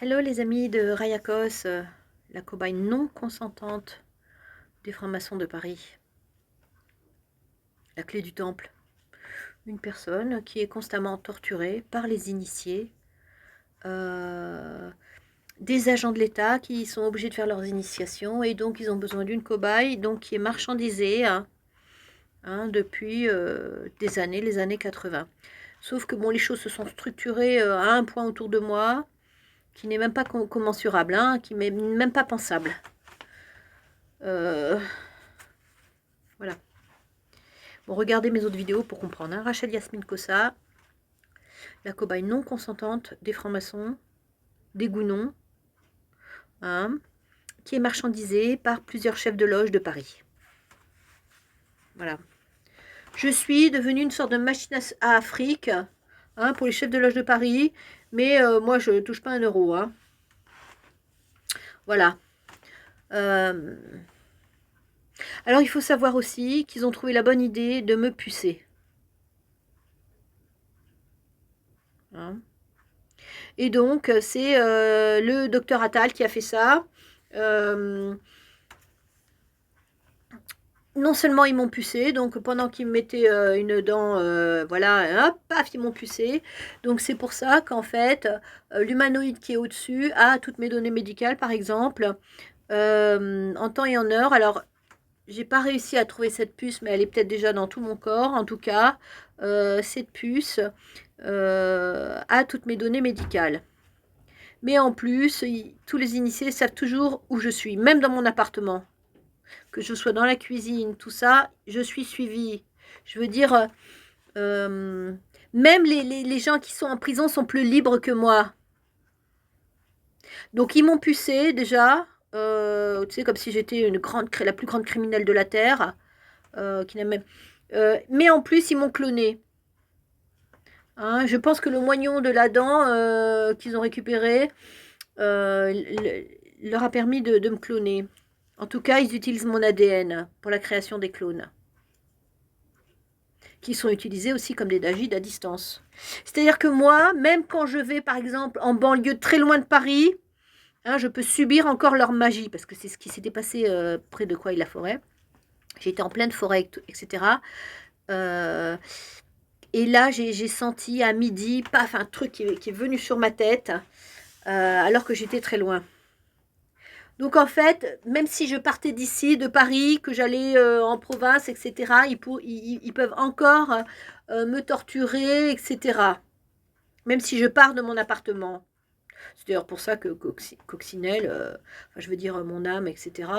Hello les amis de Rayakos, la cobaye non consentante des francs-maçons de Paris. La clé du temple. Une personne qui est constamment torturée par les initiés, des agents de l'État qui sont obligés de faire leurs initiations et donc ils ont besoin d'une cobaye donc qui est marchandisée depuis des années, les années 80. Sauf que bon, les choses se sont structurées à un point autour de moi qui n'est même pas commensurable, qui n'est même pas pensable. Voilà. Bon, regardez mes autres vidéos pour comprendre. Rachel Yasmine Kossa, la cobaye non consentante des francs-maçons, des gounons, qui est marchandisée par plusieurs chefs de loge de Paris. Voilà. Je suis devenue une sorte de machine à Afrique pour les chefs de loge de Paris, mais moi je ne touche pas un euro. Voilà. Alors il faut savoir aussi qu'ils ont trouvé la bonne idée de me pucer. Et donc c'est le docteur Attal qui a fait ça. Non seulement ils m'ont pucé, donc pendant qu'ils me mettaient une dent, voilà, hop, paf, ils m'ont pucé. Donc c'est pour ça qu'en fait, l'humanoïde qui est au-dessus a toutes mes données médicales, par exemple, en temps et en heure. Alors, j'ai pas réussi à trouver cette puce, mais elle est peut-être déjà dans tout mon corps. En tout cas, cette puce a toutes mes données médicales. Mais en plus, tous les initiés savent toujours où je suis, même dans mon appartement. Que je sois dans la cuisine, tout ça, je suis suivie. Je veux dire, même les gens qui sont en prison sont plus libres que moi. Donc ils m'ont pucé déjà, tu sais, comme si j'étais la plus grande criminelle de la Terre. Mais en plus, ils m'ont cloné. Je pense que le moignon de la dent qu'ils ont récupéré leur a permis de me cloner. En tout cas, ils utilisent mon ADN pour la création des clones, qui sont utilisés aussi comme des dagides à distance. C'est-à-dire que moi, même quand je vais, par exemple, en banlieue très loin de Paris, je peux subir encore leur magie, parce que c'est ce qui s'était passé près de Coailles-la-Forêt. J'étais en pleine forêt, etc. Et là, j'ai senti à midi, paf, un truc qui est venu sur ma tête, alors que j'étais très loin. Donc en fait, même si je partais d'ici, de Paris, que j'allais en province, etc., ils peuvent encore me torturer, etc. Même si je pars de mon appartement. C'est d'ailleurs pour ça que Coccinelle, je veux dire mon âme, etc.,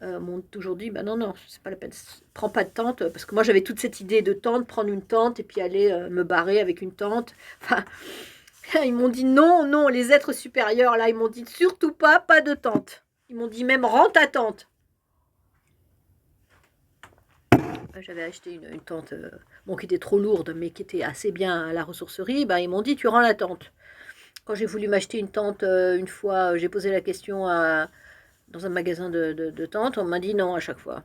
m'ont toujours dit, bah non, c'est pas la peine, prends pas de tente, parce que moi j'avais toute cette idée de tente, prendre une tente et puis aller me barrer avec une tente. Enfin, ils m'ont dit non, les êtres supérieurs, là, ils m'ont dit surtout pas de tente. Ils m'ont dit même rends ta tente. J'avais acheté une tente, qui était trop lourde, mais qui était assez bien à la ressourcerie. Ils m'ont dit tu rends la tente. Quand j'ai voulu m'acheter une tente, une fois, j'ai posé la question dans un magasin de tentes, on m'a dit non à chaque fois.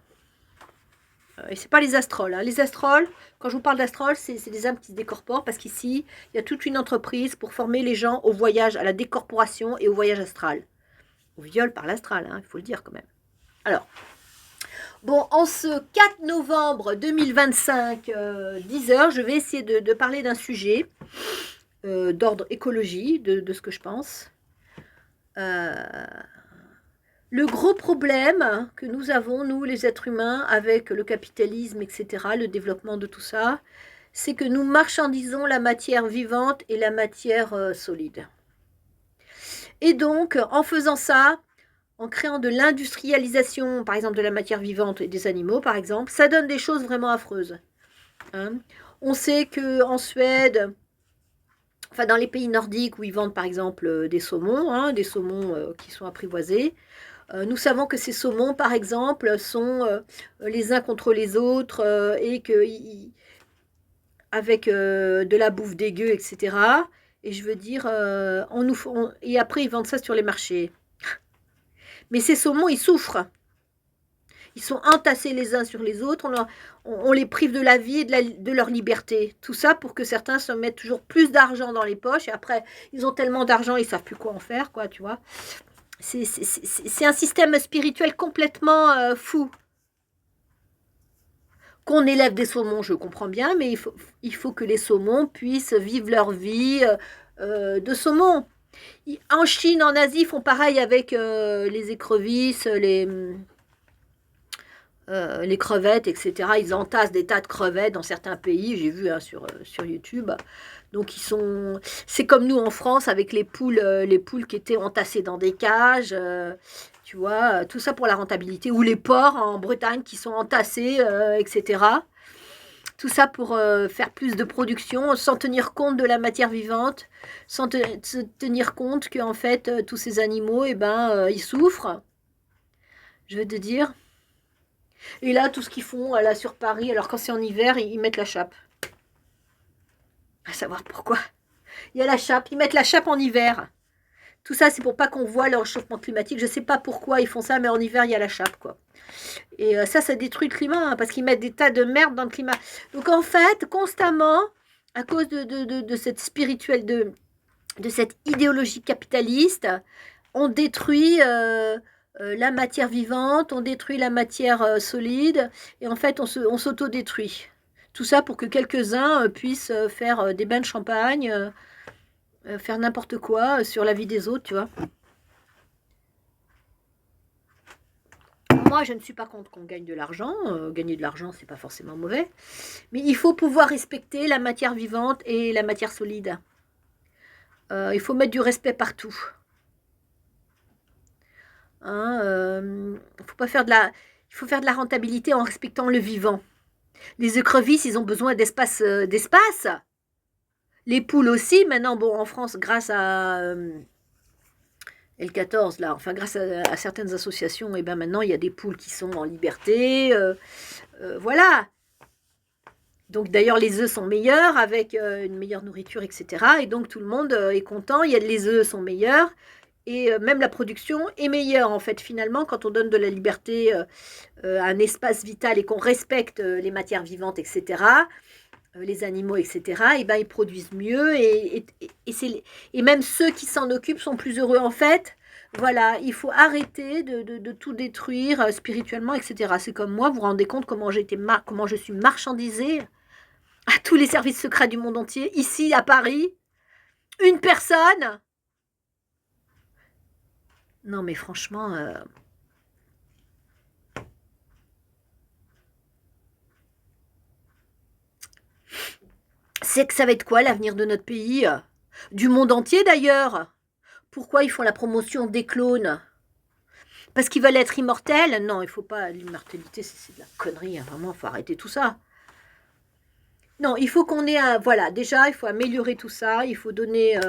Et c'est pas les astroles. Les astroles, quand je vous parle d'astroles, c'est des âmes qui se décorporent parce qu'ici, il y a toute une entreprise pour former les gens au voyage, à la décorporation et au voyage astral. Au viol par l'astral, il faut le dire quand même. Alors, bon, en ce 4 novembre 2025, 10h, je vais essayer de parler d'un sujet d'ordre écologie, de ce que je pense. Le gros problème que nous avons, nous les êtres humains, avec le capitalisme, etc., le développement de tout ça, c'est que nous marchandisons la matière vivante et la matière solide. Et donc, en faisant ça, en créant de l'industrialisation, par exemple de la matière vivante et des animaux, par exemple, ça donne des choses vraiment affreuses. On sait qu'en Suède, enfin dans les pays nordiques où ils vendent par exemple des saumons qui sont apprivoisés, nous savons que ces saumons, par exemple, sont les uns contre les autres et que avec de la bouffe dégueu, etc. Et je veux dire, et après ils vendent ça sur les marchés. Mais ces saumons, ils souffrent. Ils sont entassés les uns sur les autres, on les prive de la vie et de leur liberté. Tout ça pour que certains se mettent toujours plus d'argent dans les poches, et après, ils ont tellement d'argent, ils ne savent plus quoi en faire, quoi, tu vois. C'est un système spirituel complètement fou. Qu'on élève des saumons, je comprends bien, mais il faut que les saumons puissent vivre leur vie de saumon. En Chine, en Asie, ils font pareil avec les écrevisses, les crevettes, etc. Ils entassent des tas de crevettes dans certains pays, j'ai vu sur YouTube. Donc c'est comme nous en France avec les poules qui étaient entassées dans des cages, tu vois, tout ça pour la rentabilité. Ou les porcs en Bretagne qui sont entassés, etc. Tout ça pour faire plus de production, sans tenir compte de la matière vivante, sans tenir compte qu'en fait, tous ces animaux, ils souffrent. Je vais te dire. Et là, tout ce qu'ils font, là, sur Paris, alors quand c'est en hiver, ils mettent la chape. À savoir pourquoi. Il y a la chape, ils mettent la chape en hiver. Tout ça, c'est pour pas qu'on voit le réchauffement climatique. Je sais pas pourquoi ils font ça, mais en hiver, il y a la chape, quoi. Et ça détruit le climat, hein, parce qu'ils mettent des tas de merde dans le climat. Donc en fait, constamment, à cause de cette spirituelle, de cette idéologie capitaliste, on détruit la matière vivante, on détruit la matière solide, et en fait, on s'auto-détruit. Tout ça pour que quelques-uns puissent faire des bains de champagne, faire n'importe quoi sur la vie des autres, tu vois. Moi, je ne suis pas contre qu'on gagne de l'argent. Gagner de l'argent, c'est pas forcément mauvais. Mais il faut pouvoir respecter la matière vivante et la matière solide. Il faut mettre du respect partout. Hein, faut pas faire il faut faire de la rentabilité en respectant le vivant. Les écrevisses, ils ont besoin d'espace. Les poules aussi, maintenant, bon, en France, grâce à L14, là, enfin, grâce à certaines associations, et maintenant, il y a des poules qui sont en liberté. Voilà. Donc, d'ailleurs, les œufs sont meilleurs, avec une meilleure nourriture, etc. Et donc, tout le monde est content. Les œufs sont meilleurs. Et même la production est meilleure, en fait, finalement, quand on donne de la liberté à un espace vital et qu'on respecte les matières vivantes, etc., les animaux, etc., ils produisent mieux et même ceux qui s'en occupent sont plus heureux, en fait. Voilà, il faut arrêter de tout détruire spirituellement, etc. C'est comme moi, vous vous rendez compte comment je suis marchandisée à tous les services secrets du monde entier, ici à Paris, une personne. Non mais franchement, c'est que ça va être quoi l'avenir de notre pays? Du monde entier d'ailleurs. Pourquoi ils font la promotion des clones? Parce qu'ils veulent être immortels? Non, il faut pas. L'immortalité, c'est de la connerie, hein, vraiment, il faut arrêter tout ça. Non, il faut qu'on ait un... Voilà, déjà, il faut améliorer tout ça, il faut donner...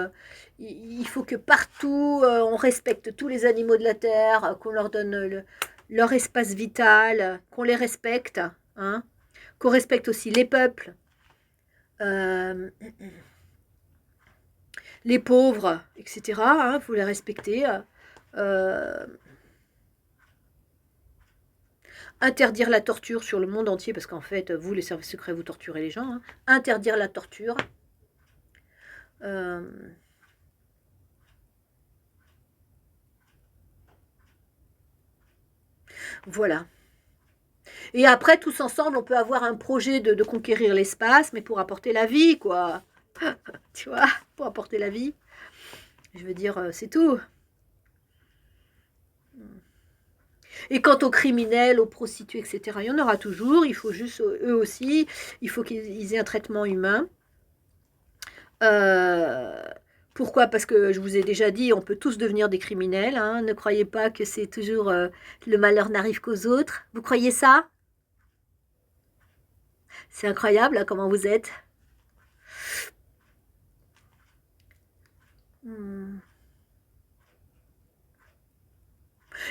il faut que partout, on respecte tous les animaux de la Terre, qu'on leur donne leur espace vital, qu'on les respecte, hein, qu'on respecte aussi les peuples, euh, les pauvres, etc. Il faut les respecter. Euh, interdire la torture sur le monde entier, parce qu'en fait, vous, les services secrets, vous torturez les gens. Hein. Interdire la torture. Voilà. Et après, tous ensemble, on peut avoir un projet de conquérir l'espace, mais pour apporter la vie, quoi. Tu vois, pour apporter la vie. Je veux dire, c'est tout. Et quant aux criminels, aux prostituées, etc., il y en aura toujours. Il faut juste, eux aussi, il faut qu'ils aient un traitement humain. Pourquoi? Parce que je vous ai déjà dit, on peut tous devenir des criminels. Hein. Ne croyez pas que c'est toujours le malheur n'arrive qu'aux autres. Vous croyez ça? C'est incroyable hein, comment vous êtes.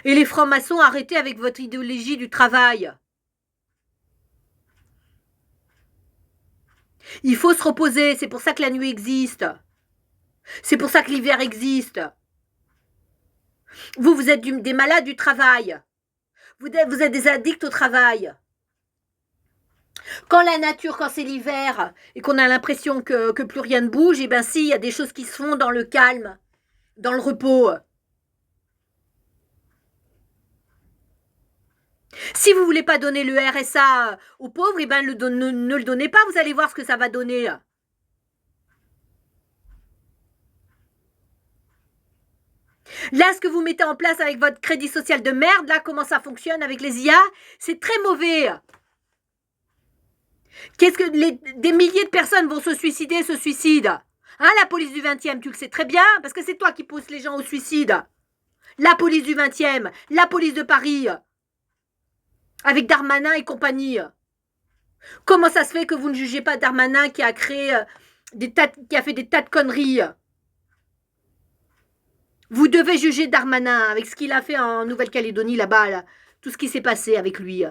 Et les francs-maçons, arrêtez avec votre idéologie du travail. Il faut se reposer, c'est pour ça que la nuit existe. C'est pour ça que l'hiver existe. Vous êtes des malades du travail. Vous êtes des addicts au travail. Quand la nature, quand c'est l'hiver et qu'on a l'impression que plus rien ne bouge, et bien si, il y a des choses qui se font dans le calme, dans le repos. Si vous ne voulez pas donner le RSA aux pauvres, et ben ne le donnez pas, vous allez voir ce que ça va donner. Là, ce que vous mettez en place avec votre crédit social de merde, là, comment ça fonctionne avec les IA, c'est très mauvais. Qu'est-ce que des milliers de personnes vont se suicident. Hein, la police du 20e, tu le sais très bien, parce que c'est toi qui pousses les gens au suicide. La police du 20e, la police de Paris, avec Darmanin et compagnie. Comment ça se fait que vous ne jugez pas Darmanin qui a créé qui a fait des tas de conneries? Vous devez juger Darmanin avec ce qu'il a fait en Nouvelle-Calédonie là-bas, là. Tout ce qui s'est passé avec lui.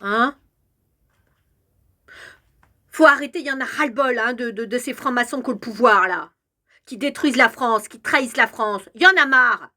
Hein? Faut arrêter, il y en a ras-le-bol hein, de ces francs-maçons qui ont le pouvoir là, qui détruisent la France, qui trahissent la France. Il y en a marre.